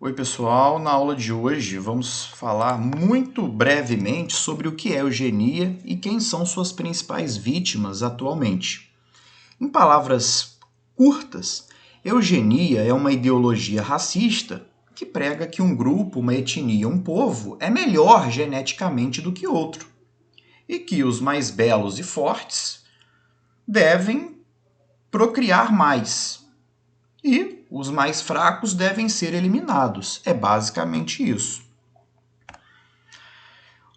Oi, pessoal. Na aula de hoje vamos falar muito brevemente sobre o que é eugenia e quem são suas principais vítimas atualmente. Em palavras curtas, eugenia é uma ideologia racista que prega que um grupo, uma etnia, um povo é melhor geneticamente do que outro e que os mais belos e fortes devem procriar mais e os mais fracos devem ser eliminados. É basicamente isso.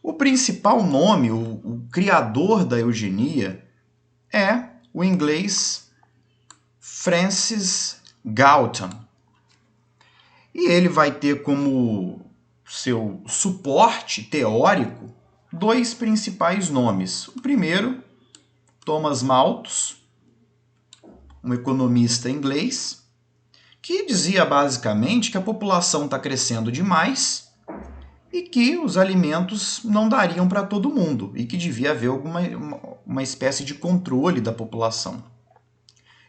O principal nome, o criador da eugenia, é o inglês Francis Galton. E ele vai ter como seu suporte teórico dois principais nomes. O primeiro, Thomas Malthus, um economista inglês, que dizia basicamente que a população está crescendo demais e que os alimentos não dariam para todo mundo e que devia haver uma espécie de controle da população.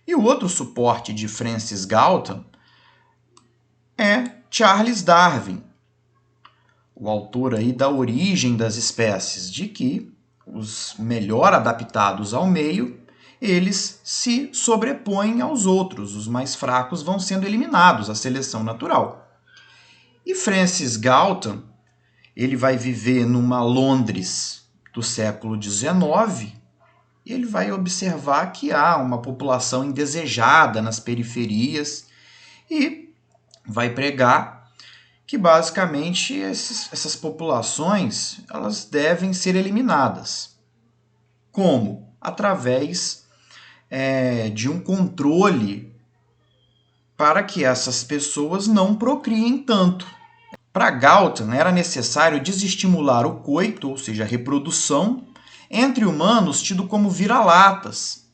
E o outro suporte de Francis Galton é Charles Darwin, o autor aí da Origem das Espécies, de que os melhor adaptados ao meio, eles se sobrepõem aos outros, os mais fracos vão sendo eliminados, a seleção natural. E Francis Galton, ele vai viver numa Londres do século XIX e ele vai observar que há uma população indesejada nas periferias e vai pregar que basicamente essas populações elas devem ser eliminadas. Como? Através de um controle para que essas pessoas não procriem tanto. Para Galton, era necessário desestimular o coito, ou seja, a reprodução, entre humanos tido como vira-latas,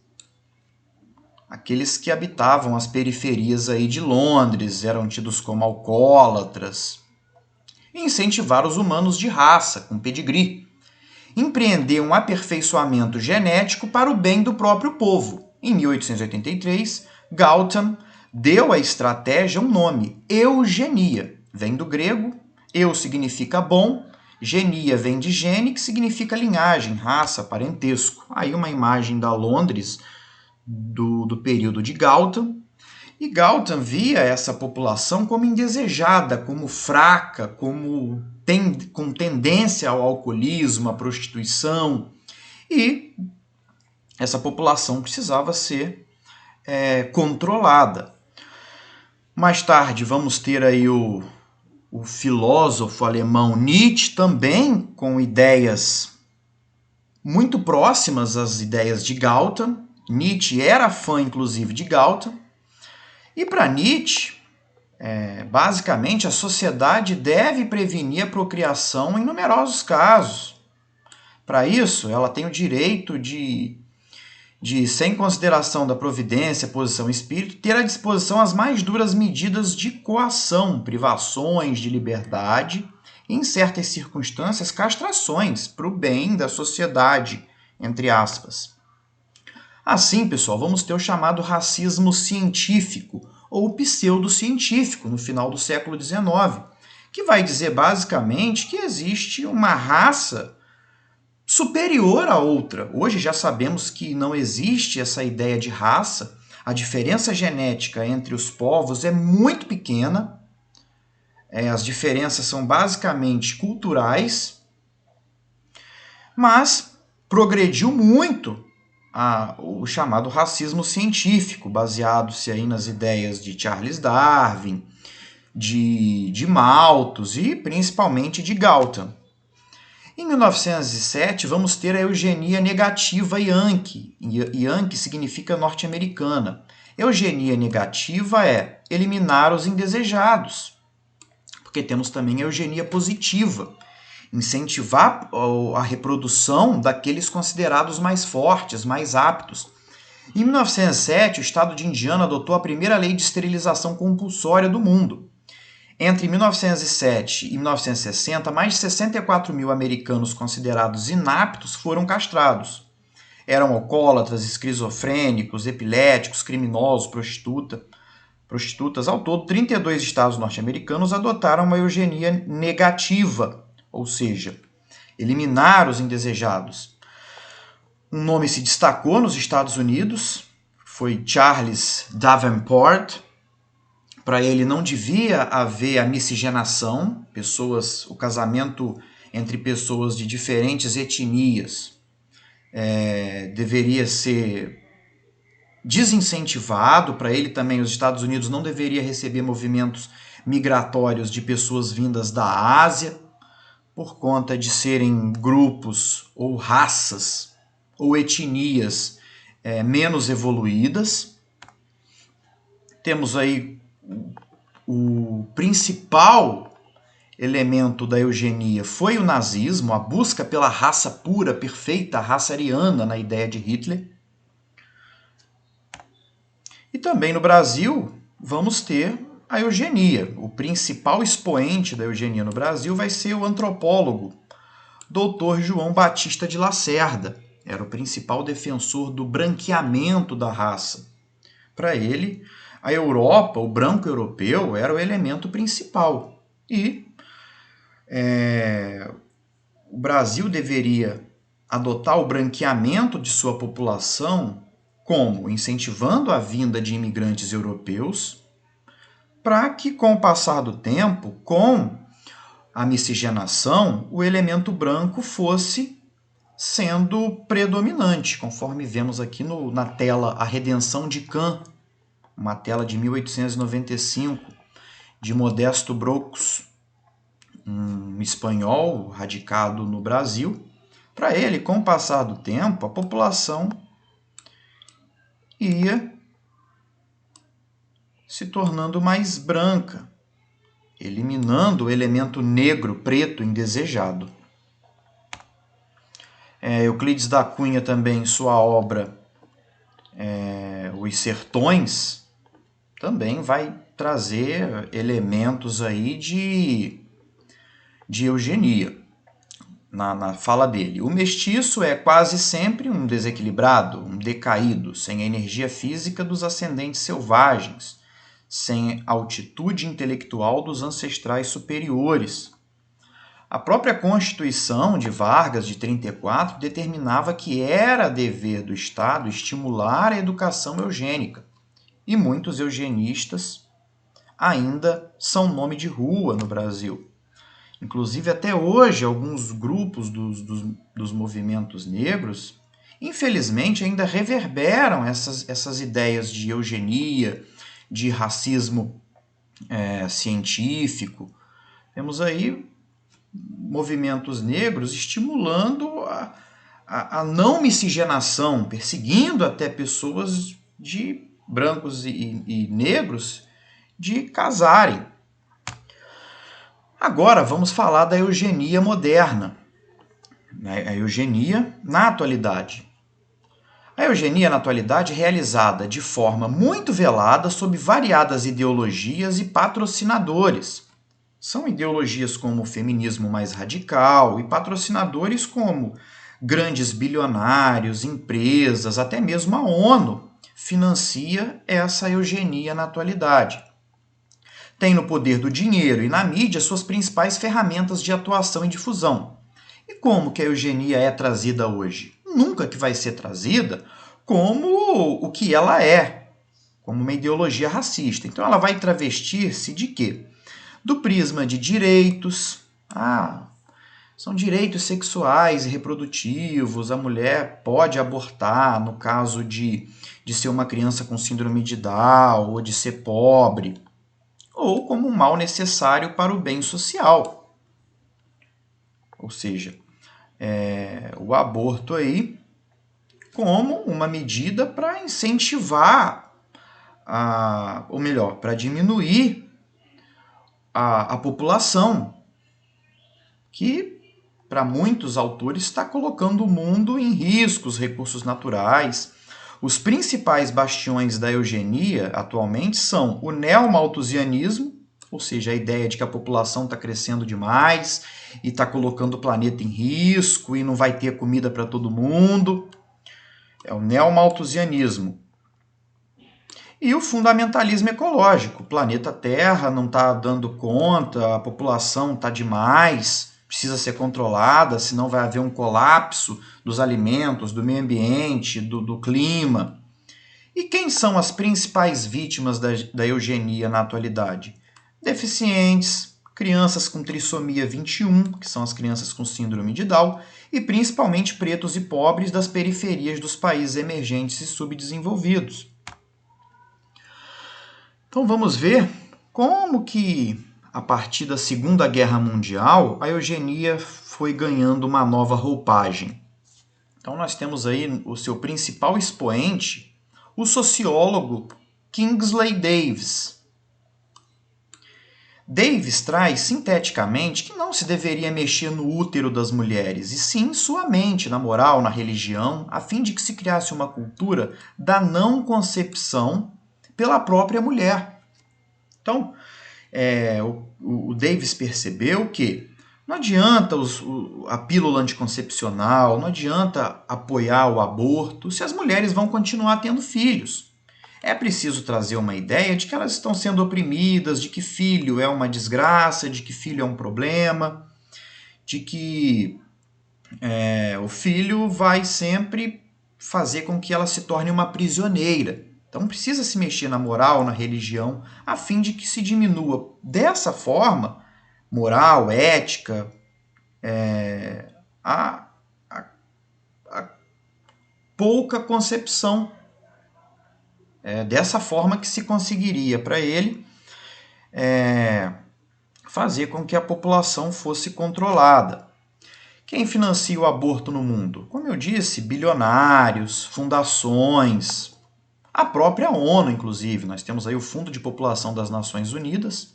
aqueles que habitavam as periferias aí de Londres, eram tidos como alcoólatras, e incentivar os humanos de raça, com pedigree, empreender um aperfeiçoamento genético para o bem do próprio povo. Em 1883, Galton deu à estratégia um nome, eugenia. Vem do grego, eu significa bom, genia vem de gene, que significa linhagem, raça, parentesco. Aí uma imagem da Londres do período de Galton. E Galton via essa população como indesejada, como fraca, com tendência ao alcoolismo, à prostituição. E essa população precisava ser controlada. Mais tarde vamos ter aí o filósofo alemão Nietzsche, também com ideias muito próximas às ideias de Galton. Nietzsche era fã, inclusive, de Galton. E para Nietzsche, basicamente, a sociedade deve prevenir a procriação em numerosos casos. Para isso, ela tem o direito de, sem consideração da providência, posição e espírito, ter à disposição as mais duras medidas de coação, privações de liberdade e, em certas circunstâncias, castrações para o bem da sociedade, entre aspas. Assim, pessoal, vamos ter o chamado racismo científico ou pseudocientífico no final do século XIX, que vai dizer basicamente que existe uma raça superior à outra. Hoje já sabemos que não existe essa ideia de raça. A diferença genética entre os povos é muito pequena. As diferenças são basicamente culturais, mas progrediu muito o chamado racismo científico, baseado-se aí nas ideias de Charles Darwin, de Malthus e principalmente de Galton. Em 1907, vamos ter a eugenia negativa Yankee. Yankee significa norte-americana. Eugenia negativa é eliminar os indesejados, porque temos também a eugenia positiva, incentivar a reprodução daqueles considerados mais fortes, mais aptos. Em 1907, o estado de Indiana adotou a primeira lei de esterilização compulsória do mundo. Entre 1907 e 1960, mais de 64 mil americanos considerados inaptos foram castrados. Eram alcoólatras, esquizofrênicos, epiléticos, criminosos, prostituta. prostitutas. Ao todo, 32 estados norte-americanos adotaram uma eugenia negativa, ou seja, eliminar os indesejados. Um nome se destacou nos Estados Unidos, foi Charles Davenport. Para ele não devia haver a miscigenação, o casamento entre pessoas de diferentes etnias deveria ser desincentivado. Para ele também os Estados Unidos não deveria receber movimentos migratórios de pessoas vindas da Ásia, por conta de serem grupos ou raças ou etnias menos evoluídas. Temos aí o principal elemento da eugenia foi o nazismo, a busca pela raça pura, perfeita, a raça ariana na ideia de Hitler. E também no Brasil vamos ter a eugenia. O principal expoente da eugenia no Brasil vai ser o antropólogo Dr. João Batista de Lacerda. Era o principal defensor do branqueamento da raça. Para ele, a Europa, o branco europeu, era o elemento principal. E o Brasil deveria adotar o branqueamento de sua população como? Incentivando a vinda de imigrantes europeus, para que, com o passar do tempo, com a miscigenação, o elemento branco fosse sendo predominante, conforme vemos aqui na tela A Redenção de Cã, uma tela de 1895, de Modesto Brocos, um espanhol radicado no Brasil. Para ele, com o passar do tempo, a população ia se tornando mais branca, eliminando o elemento negro, preto, indesejado. Euclides da Cunha também, em sua obra Os Sertões, também vai trazer elementos aí de eugenia na fala dele. O mestiço é quase sempre um desequilibrado, um decaído, sem a energia física dos ascendentes selvagens, sem a altitude intelectual dos ancestrais superiores. A própria Constituição de Vargas, de 34, determinava que era dever do Estado estimular a educação eugênica. E muitos eugenistas ainda são nome de rua no Brasil. Inclusive, até hoje, alguns grupos dos movimentos negros, infelizmente, ainda reverberam essas ideias de eugenia, de racismo científico. Temos aí movimentos negros estimulando a não miscigenação, perseguindo até pessoas de brancos e negros de casarem. Agora vamos falar da eugenia moderna, a eugenia na atualidade. A eugenia na atualidade é realizada de forma muito velada sob variadas ideologias e patrocinadores. São ideologias como o feminismo mais radical e patrocinadores como grandes bilionários, empresas, até mesmo a ONU financia essa eugenia na atualidade. Tem no poder do dinheiro e na mídia suas principais ferramentas de atuação e difusão. E como que a eugenia é trazida hoje? Nunca que vai ser trazida como o que ela é, como uma ideologia racista. Então ela vai travestir-se de quê? Do prisma de direitos. São direitos sexuais e reprodutivos, a mulher pode abortar no caso de ser uma criança com síndrome de Down ou de ser pobre, ou como um mal necessário para o bem social. Ou seja, o aborto aí como uma medida para incentivar, ou melhor, para diminuir a população, que para muitos autores está colocando o mundo em risco, os recursos naturais. Os principais bastiões da eugenia atualmente são o neomalthusianismo, ou seja, a ideia de que a população está crescendo demais e está colocando o planeta em risco e não vai ter comida para todo mundo. É o neomalthusianismo. E o fundamentalismo ecológico. O planeta Terra não está dando conta, a população está demais, precisa ser controlada, senão vai haver um colapso dos alimentos, do meio ambiente, do clima. E quem são as principais vítimas da eugenia na atualidade? Deficientes, crianças com trissomia 21, que são as crianças com síndrome de Down, e principalmente pretos e pobres das periferias dos países emergentes e subdesenvolvidos. Então vamos ver como que, a partir da Segunda Guerra Mundial, a eugenia foi ganhando uma nova roupagem. Então nós temos aí o seu principal expoente, o sociólogo Kingsley Davis. Davis traz sinteticamente que não se deveria mexer no útero das mulheres, e sim em sua mente, na moral, na religião, a fim de que se criasse uma cultura da não concepção pela própria mulher. Então, o Davis percebeu que não adianta a pílula anticoncepcional, não adianta apoiar o aborto se as mulheres vão continuar tendo filhos. É preciso trazer uma ideia de que elas estão sendo oprimidas, de que filho é uma desgraça, de que filho é um problema, de que o filho vai sempre fazer com que ela se torne uma prisioneira. Então precisa se mexer na moral, na religião, a fim de que se diminua dessa forma, moral, ética, a pouca concepção. Dessa forma que se conseguiria para ele fazer com que a população fosse controlada. Quem financia o aborto no mundo? Como eu disse, bilionários, fundações, a própria ONU, inclusive. Nós temos aí o Fundo de População das Nações Unidas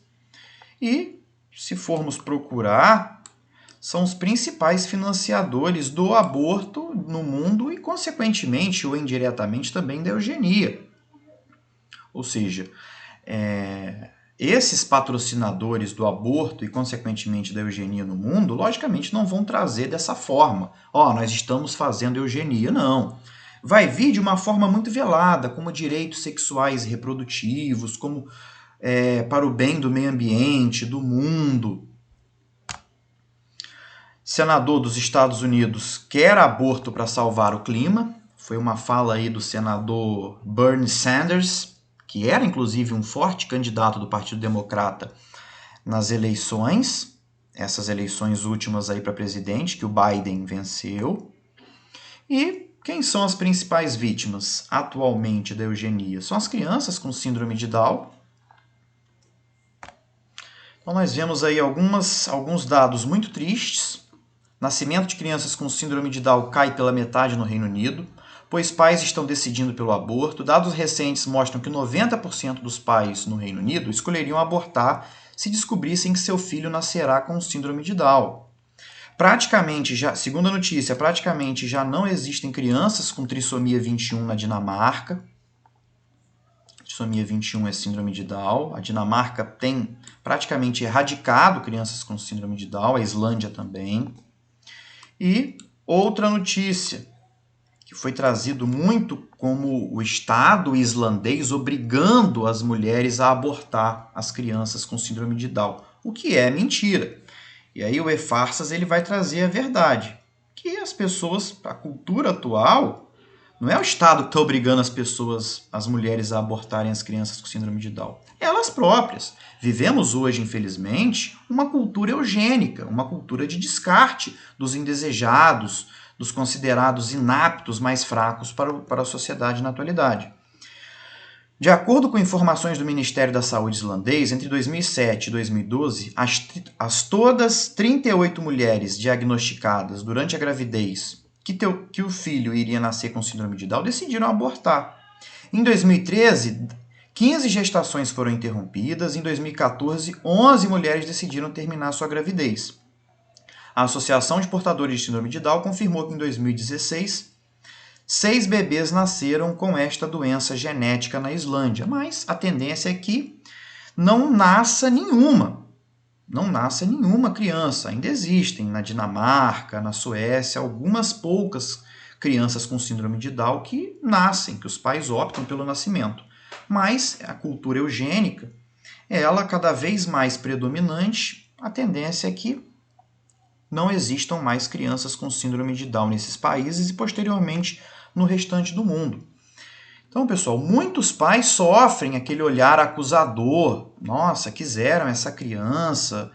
e, se formos procurar, são os principais financiadores do aborto no mundo e, consequentemente ou indiretamente, também da eugenia. Ou seja, esses patrocinadores do aborto e, consequentemente, da eugenia no mundo, logicamente não vão trazer dessa forma. Nós estamos fazendo eugenia. Não. Vai vir de uma forma muito velada, como direitos sexuais e reprodutivos, como para o bem do meio ambiente, do mundo. Senador dos Estados Unidos quer aborto para salvar o clima. Foi uma fala aí do senador Bernie Sanders, que era inclusive um forte candidato do Partido Democrata nas eleições, essas eleições últimas aí para presidente, que o Biden venceu. E quem são as principais vítimas atualmente da eugenia? São as crianças com síndrome de Down. Então nós vemos aí alguns dados muito tristes. Nascimento de crianças com síndrome de Down cai pela metade no Reino Unido, pois pais estão decidindo pelo aborto. Dados recentes mostram que 90% dos pais no Reino Unido escolheriam abortar se descobrissem que seu filho nascerá com síndrome de Down. Segundo a notícia, praticamente já não existem crianças com trissomia 21 na Dinamarca. Trissomia 21 é síndrome de Down. A Dinamarca tem praticamente erradicado crianças com síndrome de Down, a Islândia também. E outra notícia, que foi trazido muito como o Estado islandês obrigando as mulheres a abortar as crianças com síndrome de Down, o que é mentira. E aí o E-Farsas ele vai trazer a verdade, que as pessoas, a cultura atual, não é o Estado que está obrigando as mulheres a abortarem as crianças com síndrome de Down. Elas próprias. Vivemos hoje, infelizmente, uma cultura eugênica, uma cultura de descarte dos indesejados, dos considerados inaptos mais fracos para a sociedade na atualidade. De acordo com informações do Ministério da Saúde islandês, entre 2007 e 2012, as todas 38 mulheres diagnosticadas durante a gravidez que o filho iria nascer com síndrome de Down decidiram abortar. Em 2013, 15 gestações foram interrompidas. Em 2014, 11 mulheres decidiram terminar sua gravidez. A Associação de Portadores de Síndrome de Down confirmou que em 2016, 6 bebês nasceram com esta doença genética na Islândia, mas a tendência é que não nasça nenhuma criança. Ainda existem na Dinamarca, na Suécia, algumas poucas crianças com síndrome de Down que nascem, que os pais optam pelo nascimento. Mas a cultura eugênica, ela cada vez mais predominante, a tendência é que não existam mais crianças com síndrome de Down nesses países e posteriormente no restante do mundo. Então, pessoal, muitos pais sofrem aquele olhar acusador. Nossa, quiseram essa criança.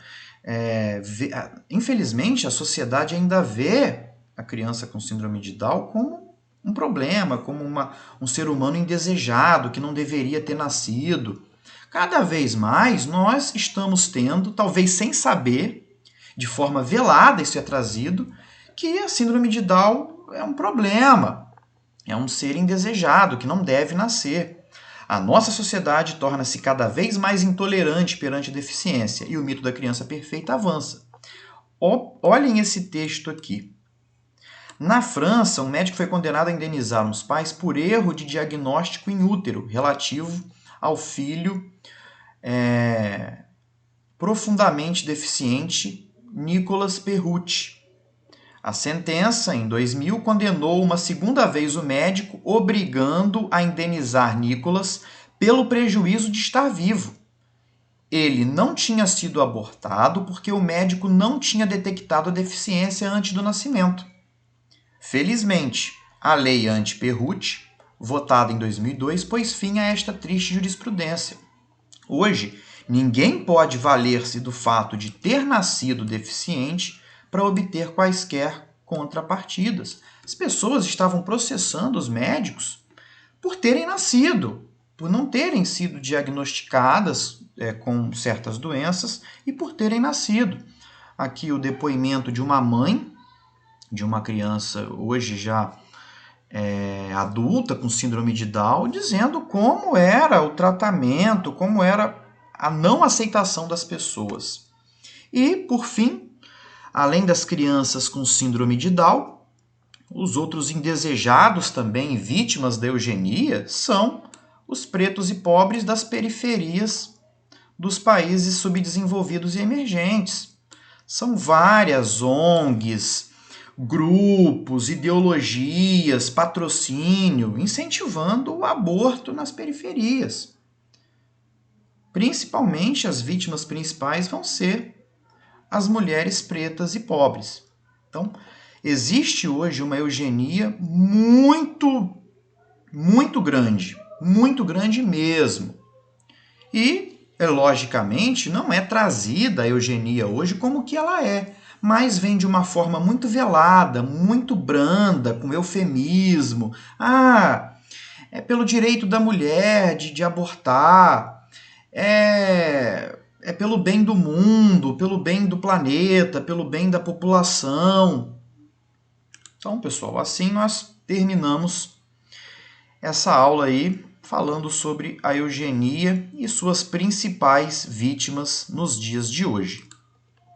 Infelizmente, a sociedade ainda vê a criança com síndrome de Down como um problema, como um ser humano indesejado que não deveria ter nascido. Cada vez mais nós estamos tendo, talvez sem saber, de forma velada isso é trazido, que a síndrome de Down é um problema. É um ser indesejado que não deve nascer. A nossa sociedade torna-se cada vez mais intolerante perante a deficiência e o mito da criança perfeita avança. Olhem esse texto aqui. Na França, um médico foi condenado a indenizar uns pais por erro de diagnóstico in útero relativo ao filho profundamente deficiente Nicolas Perrucci. A sentença, em 2000, condenou uma segunda vez o médico, obrigando a indenizar Nicolas pelo prejuízo de estar vivo. Ele não tinha sido abortado porque o médico não tinha detectado a deficiência antes do nascimento. Felizmente, a lei anti-Perrucci, votada em 2002, pôs fim a esta triste jurisprudência. Hoje, ninguém pode valer-se do fato de ter nascido deficiente para obter quaisquer contrapartidas. As pessoas estavam processando os médicos por terem nascido, por não terem sido diagnosticadas com certas doenças e por terem nascido. Aqui o depoimento de uma mãe de uma criança hoje já adulta com síndrome de Down, dizendo como era o tratamento, como era a não aceitação das pessoas. E, por fim, além das crianças com síndrome de Down, os outros indesejados também, vítimas da eugenia, são os pretos e pobres das periferias dos países subdesenvolvidos e emergentes. São várias ONGs, grupos, ideologias, patrocínio, incentivando o aborto nas periferias. Principalmente as vítimas principais vão ser as mulheres pretas e pobres. Então, existe hoje uma eugenia muito grande mesmo. E, logicamente, não é trazida a eugenia hoje como que ela é, mas vem de uma forma muito velada, muito branda, com eufemismo. É pelo direito da mulher de abortar, é pelo bem do mundo, pelo bem do planeta, pelo bem da população. Então, pessoal, assim nós terminamos essa aula aí falando sobre a eugenia e suas principais vítimas nos dias de hoje.